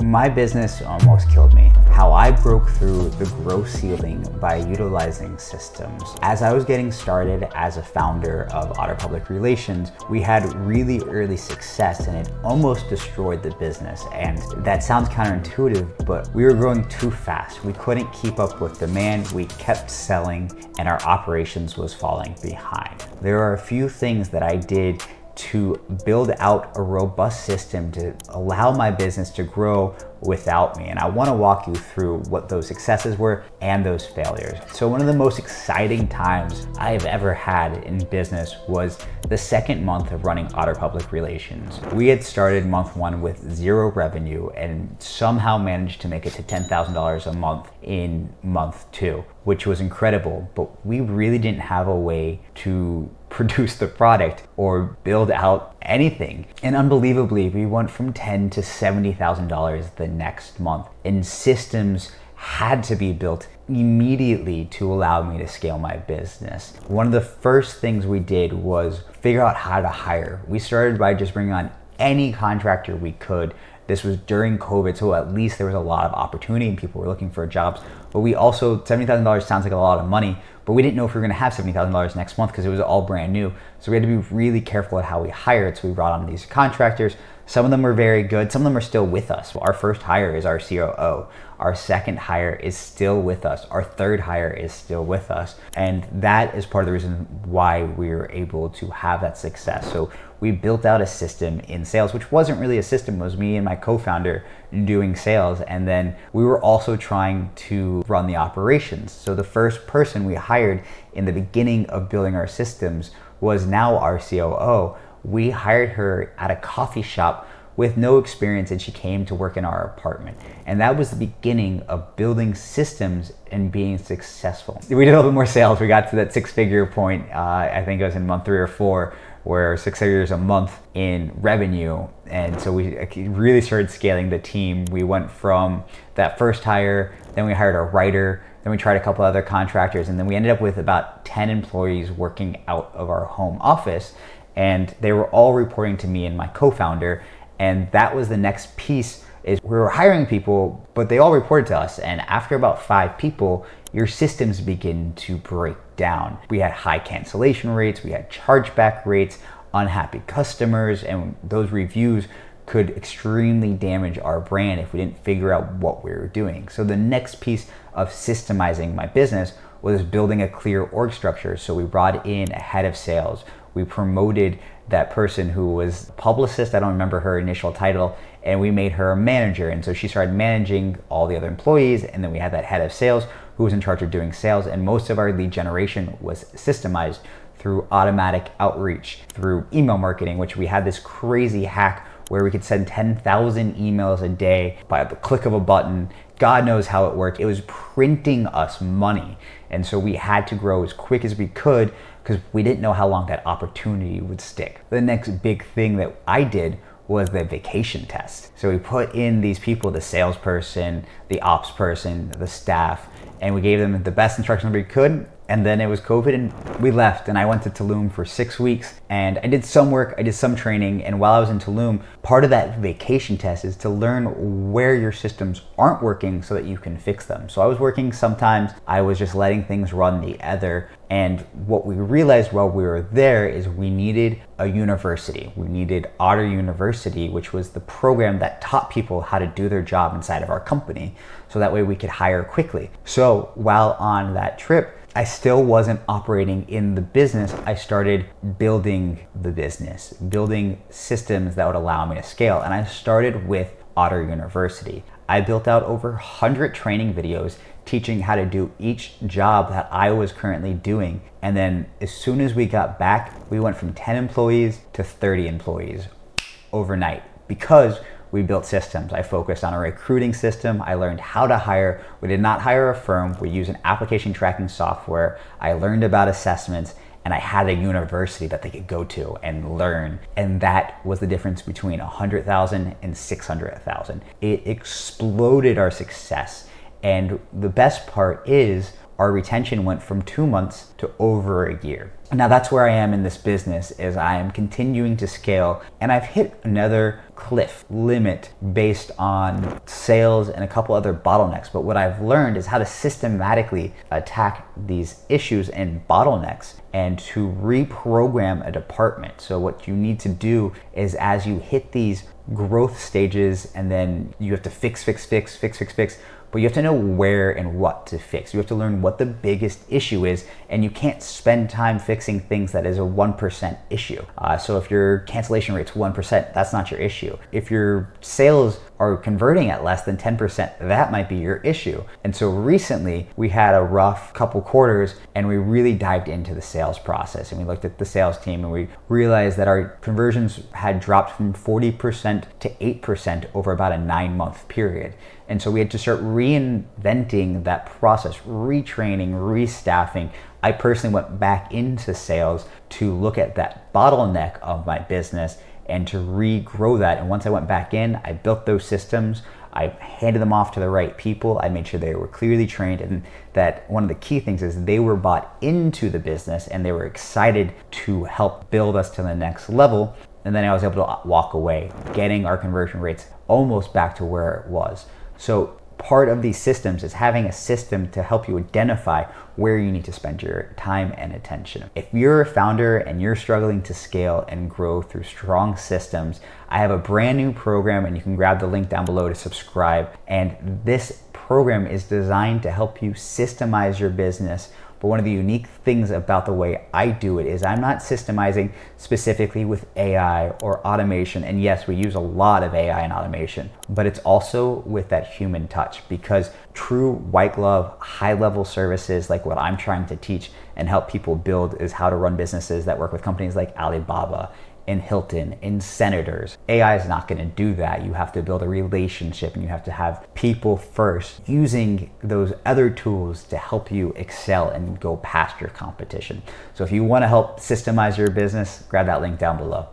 My business almost killed me. How I broke through the growth ceiling by utilizing systems. As I was getting started as a founder of Otter Public Relations, we had really early success and it almost destroyed the business. And that sounds counterintuitive, but we were growing too fast. We couldn't keep up with demand. We kept selling and our operations was falling behind. There are a few things that I did to build out a robust system to allow my business to grow without me. And I want to walk you through what those successes were and those failures. So one of the most exciting times I've ever had in business was the second month of running Otter Public Relations. We had started month one with zero revenue and somehow managed to make it to $10,000 a month in month two, which was incredible, but we really didn't have a way to produce the product or build out anything. And unbelievably, we went from $10,000 to $70,000 the next month, and systems had to be built immediately to allow me to scale my business. One of the first things we did was figure out how to hire. We started by just bringing on any contractor we could. This was during COVID, so at least there was a lot of opportunity and people were looking for jobs. But we also, $70,000 sounds like a lot of money, but we didn't know if we were gonna have $70,000 next month because it was all brand new. So we had to be really careful at how we hired. So we brought on these contractors. Some of them were very good. Some of them are still with us. Our first hire is our COO. Our second hire is still with us. Our third hire is still with us. And that is part of the reason why we were able to have that success. So we built out a system in sales, which wasn't really a system. It was me and my co-founder doing sales. And then we were also trying to run the operations. So the first person we hired in the beginning of building our systems was now our COO. We hired her at a coffee shop with no experience and she came to work in our apartment. And that was the beginning of building systems and being successful. We did a little bit more sales. We got to that six-figure point, I think it was in month 3 or 4, where 6 figures a month in revenue. And so we really started scaling the team. We went from that first hire, then we hired a writer, then we tried a couple other contractors, and then we ended up with about 10 employees working out of our home office. And they were all reporting to me and my co-founder. And that was the next piece, is we were hiring people, but they all reported to us. And after about 5 people, your systems begin to break down. We had high cancellation rates, we had chargeback rates, unhappy customers, and those reviews could extremely damage our brand if we didn't figure out what we were doing. So the next piece of systemizing my business was building a clear org structure. So we brought in a head of sales. We promoted that person who was a publicist, I don't remember her initial title, and we made her a manager. And so she started managing all the other employees, and then we had that head of sales who was in charge of doing sales, and most of our lead generation was systemized through automatic outreach, through email marketing, which we had this crazy hack where we could send 10,000 emails a day by the click of a button. God knows how it worked. It was printing us money. And so we had to grow as quick as we could because we didn't know how long that opportunity would stick. The next big thing that I did was the vacation test. So we put in these people, the salesperson, the ops person, the staff, and we gave them the best instructions we could. And then it was COVID and we left, and I went to Tulum for 6 weeks and I did some work, I did some training. And while I was in Tulum, part of that vacation test is to learn where your systems aren't working so that you can fix them. So I was working sometimes, I was just letting things run the other. And what we realized while we were there is we needed a university. We needed Otter University, which was the program that taught people how to do their job inside of our company. So that way we could hire quickly. So while on that trip, I still wasn't operating in the business. I started building the business, building systems that would allow me to scale. And I started with Otter University. I built out over 100 training videos teaching how to do each job that I was currently doing. And then as soon as we got back, we went from 10 employees to 30 employees overnight because we built systems. I focused on a recruiting system. I learned how to hire. We did not hire a firm. We used an application tracking software. I learned about assessments, and I had a university that they could go to and learn. And that was the difference between 100,000 and 600,000. It exploded our success. And the best part is our retention went from 2 months to over a year. Now that's where I am in this business, is I am continuing to scale, and I've hit another cliff limit based on sales, and a couple other bottlenecks. But what I've learned is how to systematically attack these issues and bottlenecks and to reprogram a department. So what you need to do is, as you hit these growth stages, and then you have to fix, but you have to know where and what to fix. You have to learn what the biggest issue is, and you can't spend time fixing things that is a 1% issue. So if your cancellation rate's 1%, that's not your issue. If your sales are converting at less than 10%, that might be your issue. And so recently we had a rough couple quarters, and we really dived into the sales process, and we looked at the sales team, and we realized that our conversions had dropped from 40% to 8% over about a 9-month period. And so we had to start reinventing that process, retraining, restaffing. I personally went back into sales to look at that bottleneck of my business and to regrow that. And once I went back in, I built those systems. I handed them off to the right people. I made sure they were clearly trained, and that one of the key things is they were bought into the business and they were excited to help build us to the next level. And then I was able to walk away, getting our conversion rates almost back to where it was. So part of these systems is having a system to help you identify where you need to spend your time and attention. If you're a founder and you're struggling to scale and grow through strong systems, I have a brand new program, and you can grab the link down below to subscribe. And this program is designed to help you systemize your business. But one of the unique things about the way I do it is I'm not systemizing specifically with AI or automation. And yes, we use a lot of AI and automation, but it's also with that human touch, because true white glove, high level services like what I'm trying to teach and help people build is how to run businesses that work with companies like Alibaba, in Hilton, in Senators. AI is not going to do that. You have to build a relationship, and you have to have people first using those other tools to help you excel and go past your competition. So if you want to help systemize your business, grab that link down below.